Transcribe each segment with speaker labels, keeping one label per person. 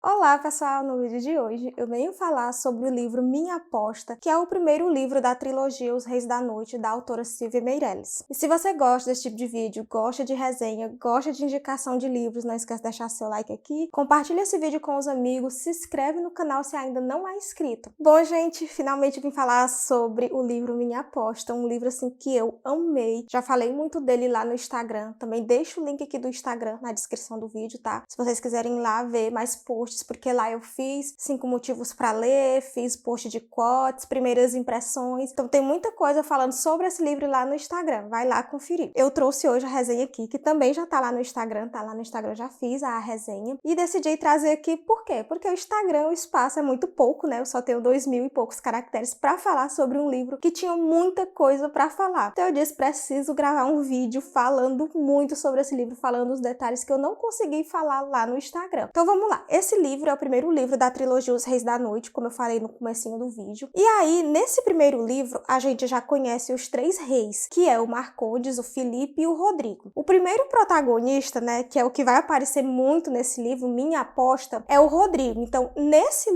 Speaker 1: Olá pessoal, no vídeo de hoje eu venho falar sobre o livro Minha Aposta, que é o primeiro livro da trilogia Os Reis da Noite, da autora Silvia Meirelles. E se você gosta desse tipo de vídeo, gosta de resenha, gosta de indicação de livros, não esquece de deixar seu like aqui, compartilha esse vídeo com os amigos, se inscreve no canal se ainda não é inscrito. Bom gente, finalmente vim falar sobre o livro Minha Aposta, um livro assim que eu amei, já falei muito dele lá no Instagram, também deixo o link aqui do Instagram na descrição do vídeo, tá? Se vocês quiserem ir lá ver mais posts, porque lá eu fiz 5 motivos para ler, fiz post de quotes, primeiras impressões, então tem muita coisa falando sobre esse livro lá no Instagram, vai lá conferir. Eu trouxe hoje a resenha aqui, que também já tá lá no Instagram, já fiz a resenha, e decidi trazer aqui por quê? Porque o Instagram, o espaço é muito pouco, né, eu só tenho 2.000 e poucos caracteres para falar sobre um livro que tinha muita coisa para falar, então eu disse, preciso gravar um vídeo falando muito sobre esse livro, falando os detalhes que eu não consegui falar lá no Instagram. Então vamos lá, esse livro é o primeiro livro da trilogia Os Reis da Noite, como eu falei no comecinho do vídeo. E aí, nesse primeiro livro, a gente já conhece os 3 reis, que é o Marcondes, o Felipe e o Rodrigo. O primeiro protagonista, né, que é o que vai aparecer muito nesse livro, Minha Aposta, é o Rodrigo. Então, nesse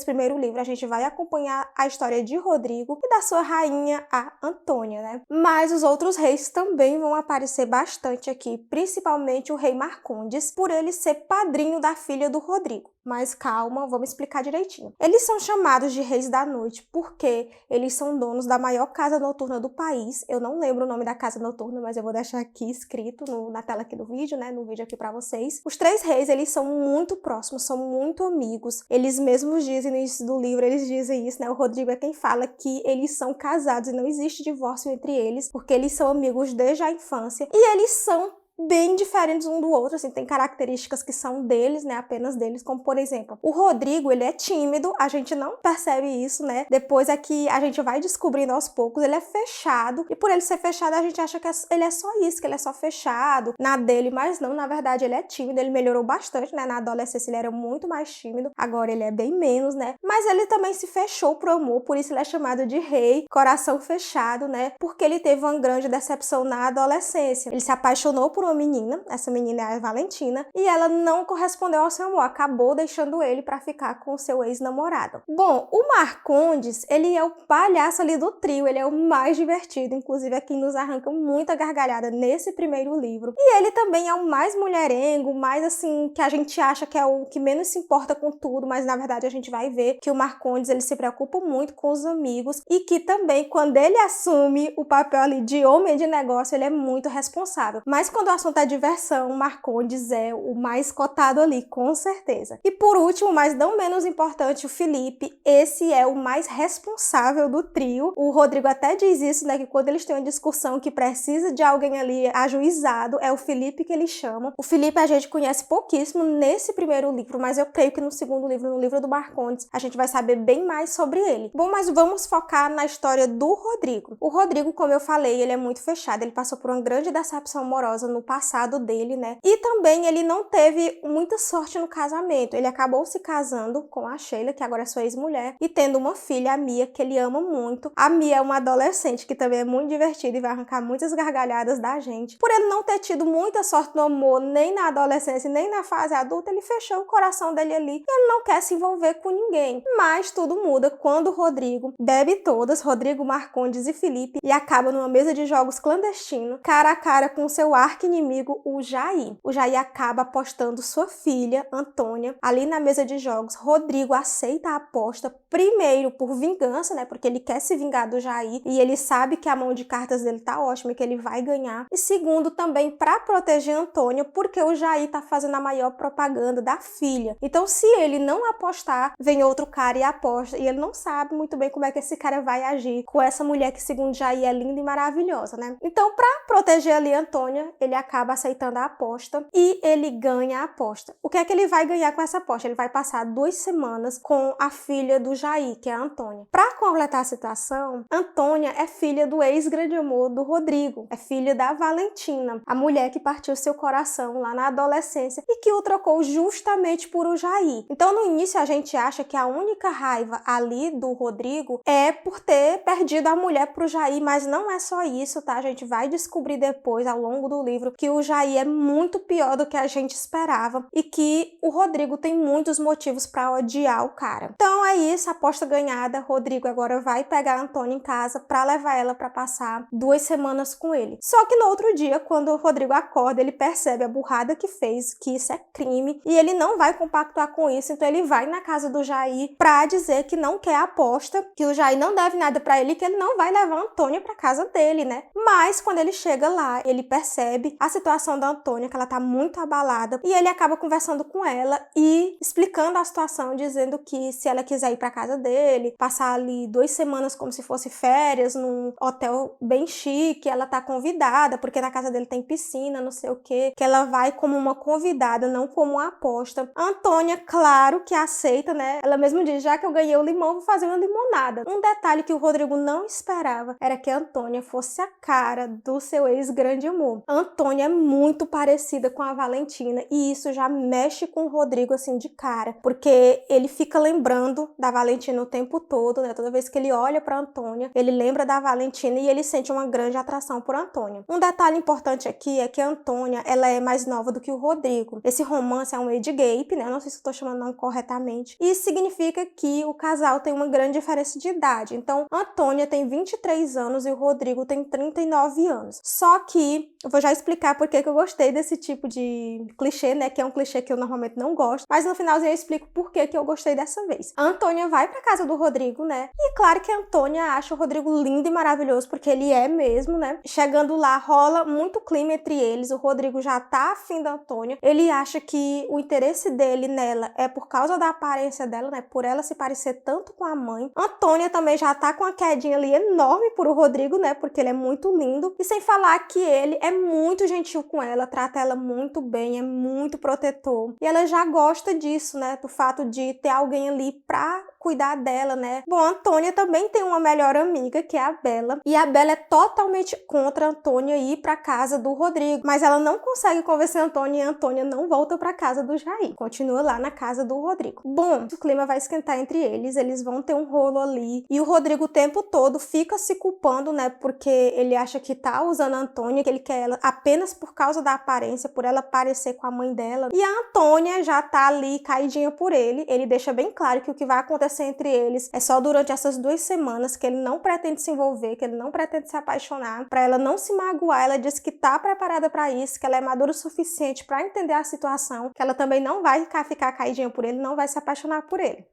Speaker 1: primeiro livro, a gente vai acompanhar a história de Rodrigo e da sua rainha, a Antônia, né? Mas os outros reis também vão aparecer bastante aqui, principalmente o rei Marcondes, por ele ser padrinho da filha do Rodrigo. Mas calma, vamos explicar direitinho. Eles são chamados de Reis da Noite porque eles são donos da maior casa noturna do país. Eu não lembro o nome da casa noturna, mas eu vou deixar aqui escrito na tela aqui do vídeo, né? No vídeo aqui pra vocês. Os 3 reis, eles são muito próximos, são muito amigos. Eles mesmos dizem no início do livro, eles dizem isso, né? O Rodrigo é quem fala que eles são casados e não existe divórcio entre eles, porque eles são amigos desde a infância. E eles são bem diferentes um do outro, assim, tem características que são deles, né, apenas deles, como por exemplo, o Rodrigo, ele é tímido, a gente não percebe isso, né, depois é que a gente vai descobrindo aos poucos, ele é fechado, e por ele ser fechado, a gente acha que ele é só isso, que ele é só fechado, na dele, mas não, na verdade, ele é tímido, ele melhorou bastante, né, na adolescência ele era muito mais tímido, agora ele é bem menos, né, mas ele também se fechou pro amor, por isso ele é chamado de rei, coração fechado, né, porque ele teve uma grande decepção na adolescência, ele se apaixonou por uma menina, essa menina é a Valentina, e ela não correspondeu ao seu amor, acabou deixando ele para ficar com o seu ex-namorado. Bom, o Marcondes, ele é o palhaço ali do trio, ele é o mais divertido, inclusive é quem nos arranca muita gargalhada nesse primeiro livro. E ele também é o mais mulherengo, mais assim, que a gente acha que é o que menos se importa com tudo, mas na verdade a gente vai ver que o Marcondes, ele se preocupa muito com os amigos e que também, quando ele assume o papel ali de homem de negócio, ele é muito responsável. Mas quando o assunto é diversão, Marcondes é o mais cotado ali, com certeza. E por último, mas não menos importante, o Felipe, esse é o mais responsável do trio. O Rodrigo até diz isso, né, que quando eles têm uma discussão que precisa de alguém ali ajuizado, é o Felipe que eles chamam. O Felipe a gente conhece pouquíssimo nesse primeiro livro, mas eu creio que no segundo livro, no livro do Marcondes, a gente vai saber bem mais sobre ele. Bom, mas vamos focar na história do Rodrigo. O Rodrigo, como eu falei, ele é muito fechado, ele passou por uma grande decepção amorosa no passado dele, né? E também ele não teve muita sorte no casamento. Ele acabou se casando com a Sheila, que agora é sua ex-mulher, e tendo uma filha, a Mia, que ele ama muito. A Mia é uma adolescente que também é muito divertida e vai arrancar muitas gargalhadas da gente. Por ele não ter tido muita sorte no amor, nem na adolescência, nem na fase adulta, ele fechou o coração dele ali e ele não quer se envolver com ninguém. Mas tudo muda quando o Rodrigo bebe todas, Rodrigo, Marcondes e Felipe, e acaba numa mesa de jogos clandestino, cara a cara com seu arqui-inimigo, o Jair. O Jair acaba apostando sua filha, Antônia, ali na mesa de jogos. Rodrigo aceita a aposta, primeiro por vingança, né, porque ele quer se vingar do Jair e ele sabe que a mão de cartas dele tá ótima e que ele vai ganhar. E segundo, também para proteger Antônia, porque o Jair tá fazendo a maior propaganda da filha. Então, se ele não apostar, vem outro cara e aposta, e ele não sabe muito bem como é que esse cara vai agir com essa mulher que, segundo Jair, é linda e maravilhosa, né? Então, para proteger ali Antônia, ele acaba aceitando a aposta e ele ganha a aposta. O que é que ele vai ganhar com essa aposta? Ele vai passar 2 semanas com a filha do Jair, que é a Antônia. Para completar a situação, Antônia é filha do ex-grande amor do Rodrigo, é filha da Valentina, a mulher que partiu seu coração lá na adolescência e que o trocou justamente por o Jair. Então, no início, a gente acha que a única raiva ali do Rodrigo é por ter perdido a mulher pro Jair, mas não é só isso, tá? A gente vai descobrir depois, ao longo do livro, que o Jair é muito pior do que a gente esperava e que o Rodrigo tem muitos motivos para odiar o cara. Então é isso, aposta ganhada. Rodrigo agora vai pegar a Antônia em casa para levar ela para passar 2 semanas com ele. Só que no outro dia, quando o Rodrigo acorda, ele percebe a burrada que fez, que isso é crime, e ele não vai compactuar com isso, então ele vai na casa do Jair pra dizer que não quer a aposta, que o Jair não deve nada pra ele, que ele não vai levar a Antônia pra casa dele, né? Mas quando ele chega lá, ele percebe a situação da Antônia, que ela tá muito abalada, e ele acaba conversando com ela e explicando a situação, dizendo que se ela quiser ir pra casa dele, passar ali 2 semanas como se fosse férias, num hotel bem chique, ela tá convidada, porque na casa dele tem piscina, não sei o que ela vai como uma convidada, não como uma aposta. A Antônia, claro que aceita, né? Ela mesma diz, já que eu ganhei o limão, vou fazer uma limonada. Um detalhe que o Rodrigo não esperava era que a Antônia fosse a cara do seu ex-grande amor. A Antônia é muito parecida com a Valentina e isso já mexe com o Rodrigo assim de cara, porque ele fica lembrando da Valentina o tempo todo, né? Toda vez que ele olha pra Antônia, ele lembra da Valentina e ele sente uma grande atração por Antônia. Um detalhe importante aqui é que a Antônia, ela é mais nova do que o Rodrigo. Esse romance é um age gap, né? Eu não sei se eu tô chamando o nome corretamente. Isso significa que o casal tem uma grande diferença de idade. Então, a Antônia tem 23 anos e o Rodrigo tem 39 anos. Só que, eu vou já explicar por que eu gostei desse tipo de clichê, né? Que é um clichê que eu normalmente não gosto. Mas no finalzinho eu explico por que eu gostei dessa vez. A Antônia vai pra casa do Rodrigo, né? E claro que a Antônia acha o Rodrigo lindo e maravilhoso, porque ele é mesmo, né? Chegando lá, rola muito clima entre eles. O Rodrigo já tá afim da Antônia. Ele acha que o interesse dele nela é por causa da aparência dela, né? Por ela se parecer tanto com a mãe. Antônia também já tá com uma quedinha ali enorme por o Rodrigo, né? Porque ele é muito lindo. E sem falar que ele é muito gentil com ela, trata ela muito bem, é muito protetor. E ela já gosta disso, né? Do fato de ter alguém ali pra cuidar dela, né? Bom, a Antônia também tem uma melhor amiga, que é a Bela. E a Bela é totalmente contra a Antônia ir pra casa do Rodrigo. Mas ela não consegue convencer a Antônia e a Antônia não volta pra casa do Jair. Continua lá na casa do Rodrigo. Bom, o clima vai esquentar entre eles vão ter um rolo ali. E o Rodrigo o tempo todo fica se culpando, né? Porque ele acha que tá usando a Antônia, que ele quer ela apenas por causa da aparência, por ela parecer com a mãe dela. E a Antônia já tá ali caidinha por ele. Ele deixa bem claro que o que vai acontecer entre eles é só durante essas 2 semanas, que ele não pretende se envolver, que ele não pretende se apaixonar, pra ela não se magoar. Ela diz que tá preparada pra isso, que ela é madura o suficiente pra entender a situação, que ela também não vai ficar caidinha por ele, não vai se apaixonar por ele.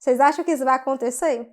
Speaker 1: Vocês acham que isso vai acontecer?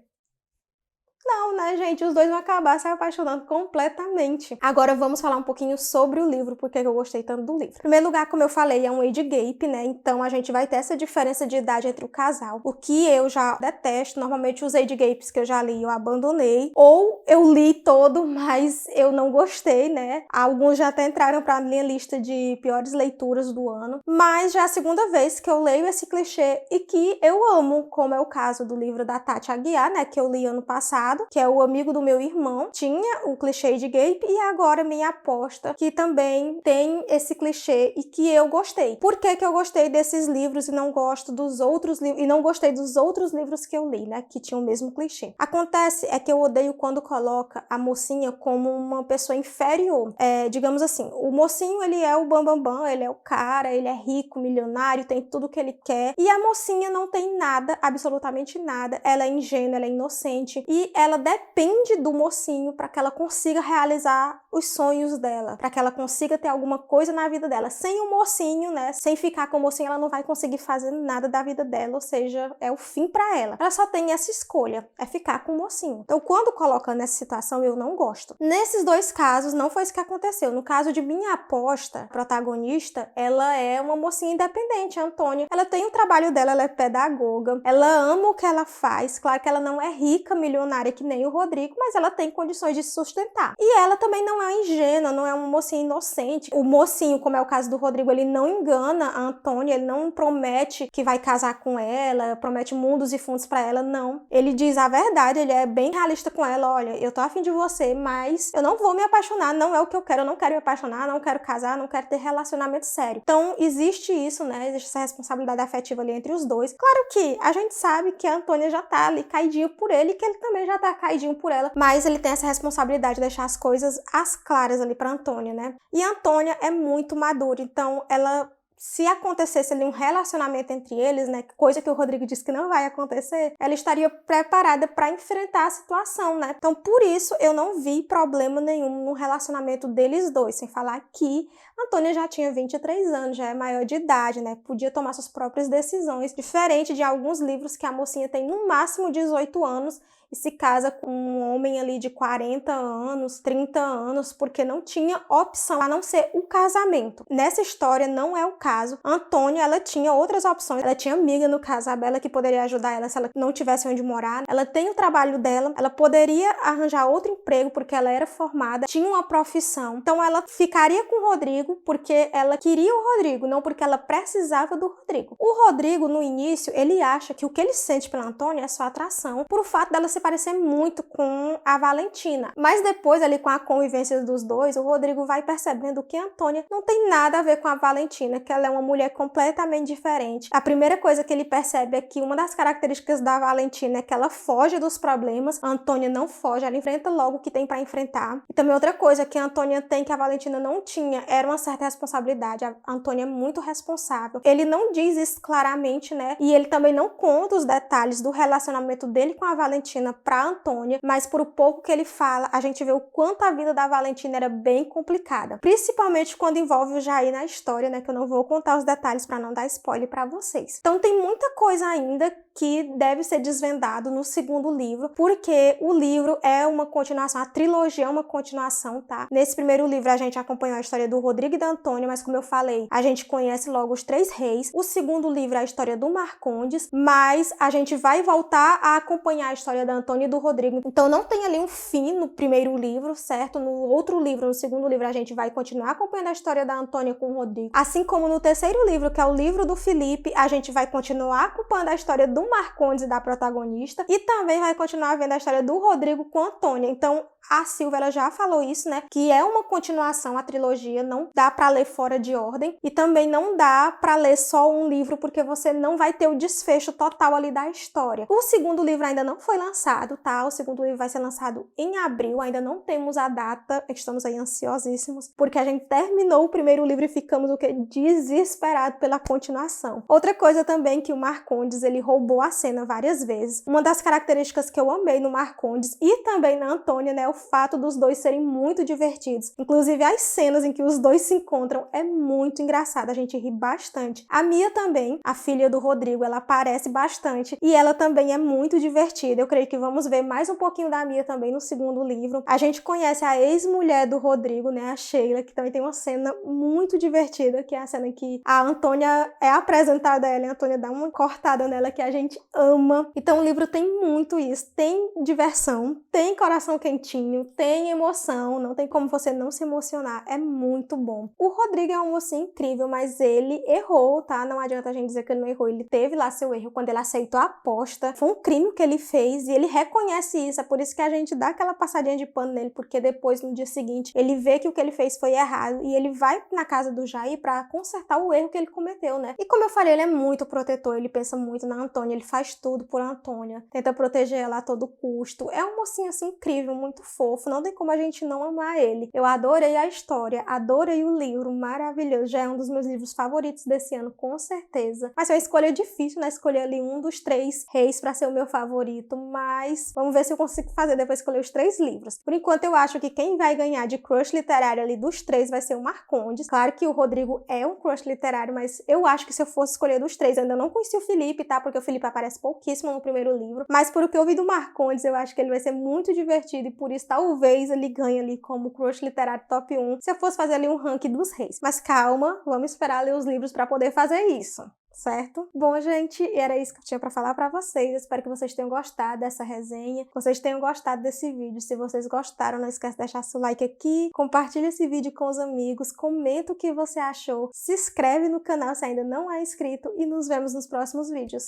Speaker 1: Não, né, gente? Os dois vão acabar se apaixonando completamente. Agora vamos falar um pouquinho sobre o livro, porque eu gostei tanto do livro. Em primeiro lugar, como eu falei, é um age gap, né? Então a gente vai ter essa diferença de idade entre o casal, o que eu já detesto. Normalmente os age gaps que eu já li, eu abandonei. Ou eu li todo, mas eu não gostei, né? Alguns já até entraram pra minha lista de piores leituras do ano. Mas já é a segunda vez que eu leio esse clichê e que eu amo, como é o caso do livro da Tati Aguiar, né? Que eu li ano passado, que é O Amigo do Meu Irmão, tinha o clichê de gap, e agora Minha Aposta, que também tem esse clichê e que eu gostei. Por que eu gostei desses livros e não gosto dos outros livros, e não gostei dos outros livros que eu li, né, que tinham o mesmo clichê? Acontece é que eu odeio quando coloca a mocinha como uma pessoa inferior. Digamos assim, o mocinho, ele é o bambambam, ele é o cara, ele é rico, milionário, tem tudo que ele quer, e a mocinha não tem nada, absolutamente nada. Ela é ingênua, ela é inocente, e ela depende do mocinho para que ela consiga realizar os sonhos dela, para que ela consiga ter alguma coisa na vida dela. Sem o mocinho, né, sem ficar com o mocinho, ela não vai conseguir fazer nada da vida dela, ou seja, é o fim para ela. Ela só tem essa escolha, é ficar com o mocinho. Então, quando coloca nessa situação, eu não gosto. Nesses 2 casos, não foi isso que aconteceu. No caso de Minha Aposta, a protagonista, ela é uma mocinha independente, a Antônia. Ela tem o trabalho dela, ela é pedagoga, ela ama o que ela faz. Claro que ela não é rica, milionária, que nem o Rodrigo, mas ela tem condições de se sustentar. E ela também não é ingênua, não é uma mocinha inocente. O mocinho, como é o caso do Rodrigo, ele não engana a Antônia, ele não promete que vai casar com ela, promete mundos e fundos pra ela, não. Ele diz a verdade, ele é bem realista com ela: olha, eu tô afim de você, mas eu não vou me apaixonar, não é o que eu quero me apaixonar, não quero casar, não quero ter relacionamento sério. Então, existe isso, né, existe essa responsabilidade afetiva ali entre os dois. Claro que a gente sabe que a Antônia já tá ali caidinho por ele, e que ele também já tá caidinho por ela, mas ele tem essa responsabilidade de deixar as coisas a mais claras ali para Antônia, né? E a Antônia é muito madura, então ela, se acontecesse ali um relacionamento entre eles, né, coisa que o Rodrigo disse que não vai acontecer, ela estaria preparada para enfrentar a situação, né? Então, por isso, eu não vi problema nenhum no relacionamento deles dois, sem falar que a Antônia já tinha 23 anos, já é maior de idade, né? Podia tomar suas próprias decisões, diferente de alguns livros que a mocinha tem no máximo 18 anos, e se casa com um homem ali de 40 anos, 30 anos, porque não tinha opção a não ser o casamento. Nessa história não é o caso. A Antônia, ela tinha outras opções. Ela tinha amiga, no caso, a Bela, que poderia ajudar ela se ela não tivesse onde morar. Ela tem o trabalho dela, ela poderia arranjar outro emprego porque ela era formada, tinha uma profissão. Então ela ficaria com o Rodrigo porque ela queria o Rodrigo, não porque ela precisava do Rodrigo. O Rodrigo, no início, ele acha que o que ele sente pela Antônia é só atração, por o fato dela se parecer muito com a Valentina. Mas depois, ali com a convivência dos dois, o Rodrigo vai percebendo que a Antônia não tem nada a ver com a Valentina, que ela é uma mulher completamente diferente. A primeira coisa que ele percebe é que uma das características da Valentina é que ela foge dos problemas. A Antônia não foge, ela enfrenta logo o que tem para enfrentar. E também outra coisa que a Antônia tem que a Valentina não tinha era uma certa responsabilidade. A Antônia é muito responsável. Ele não diz isso claramente, né? E ele também não conta os detalhes do relacionamento dele com a Valentina para Antônia, mas por pouco que ele fala, a gente vê o quanto a vida da Valentina era bem complicada, principalmente quando envolve o Jair na história, né, que eu não vou contar os detalhes para não dar spoiler para vocês. Então tem muita coisa ainda que deve ser desvendado no segundo livro, porque o livro é uma continuação, a trilogia é uma continuação, tá? Nesse primeiro livro a gente acompanhou a história do Rodrigo e da Antônia, mas como eu falei, a gente conhece logo os três reis. O segundo livro é a história do Marcondes, mas a gente vai voltar a acompanhar a história da Antônia e do Rodrigo. Então não tem ali um fim no primeiro livro, certo? No outro livro, no segundo livro, a gente vai continuar acompanhando a história da Antônia com o Rodrigo. Assim como no terceiro livro, que é o livro do Felipe, a gente vai continuar acompanhando a história do Marcondes e da protagonista, e também vai continuar vendo a história do Rodrigo com a Antônia. Então a Silvia, ela já falou isso, né? Que é uma continuação, a trilogia, não dá pra ler fora de ordem, e também não dá pra ler só um livro, porque você não vai ter o desfecho total ali da história. O segundo livro ainda não foi lançado, tá? O segundo livro vai ser lançado em abril, ainda não temos a data, estamos aí ansiosíssimos, porque a gente terminou o primeiro livro e ficamos o quê? Desesperados pela continuação. Outra coisa também que o Marcondes, ele roubou a cena várias vezes. Uma das características que eu amei no Marcondes e também na Antônia, né, o fato dos dois serem muito divertidos. Inclusive as cenas em que os dois se encontram é muito engraçado, a gente ri bastante. A Mia também, a filha do Rodrigo, ela aparece bastante e ela também é muito divertida. Eu creio que vamos ver mais um pouquinho da Mia também no segundo livro. A gente conhece a ex-mulher do Rodrigo, né, a Sheila, que também tem uma cena muito divertida, que é a cena em que a Antônia é apresentada a ela e a Antônia dá uma cortada nela que a gente ama. Então o livro tem muito isso, tem diversão, tem coração quentinho, tem emoção, não tem como você não se emocionar, é muito bom. O Rodrigo é um mocinho incrível, mas ele errou, tá? Não adianta a gente dizer que ele não errou, ele teve lá seu erro quando ele aceitou a aposta, foi um crime que ele fez e ele reconhece isso, é por isso que a gente dá aquela passadinha de pano nele, porque depois, no dia seguinte, ele vê que o que ele fez foi errado e ele vai na casa do Jair pra consertar o erro que ele cometeu, né? E como eu falei, ele é muito protetor, ele pensa muito na Antônia, ele faz tudo por Antônia, tenta proteger ela a todo custo, é um mocinho assim incrível, muito fofo, não tem como a gente não amar ele. Eu adorei a história, adorei o livro, maravilhoso, já é um dos meus livros favoritos desse ano, com certeza. Mas é uma escolha difícil, né, escolher ali um dos três reis pra ser o meu favorito, mas vamos ver se eu consigo fazer depois escolher os três livros. Por enquanto eu acho que quem vai ganhar de crush literário ali dos três vai ser o Marcondes. Claro que o Rodrigo é um crush literário, mas eu acho que se eu fosse escolher dos três, eu ainda não conheci o Felipe, tá, porque o Felipe aparece pouquíssimo no primeiro livro, mas por o que eu vi do Marcondes, eu acho que ele vai ser muito divertido e por isso talvez ele ganhe ali como crush literário top 1, se eu fosse fazer ali um ranking dos reis. Mas calma, vamos esperar ler os livros para poder fazer isso, certo? Bom, gente, era isso que eu tinha para falar para vocês. Espero que vocês tenham gostado dessa resenha, que vocês tenham gostado desse vídeo. Se vocês gostaram, não esquece de deixar seu like aqui, compartilha esse vídeo com os amigos, comenta o que você achou, se inscreve no canal se ainda não é inscrito e nos vemos nos próximos vídeos.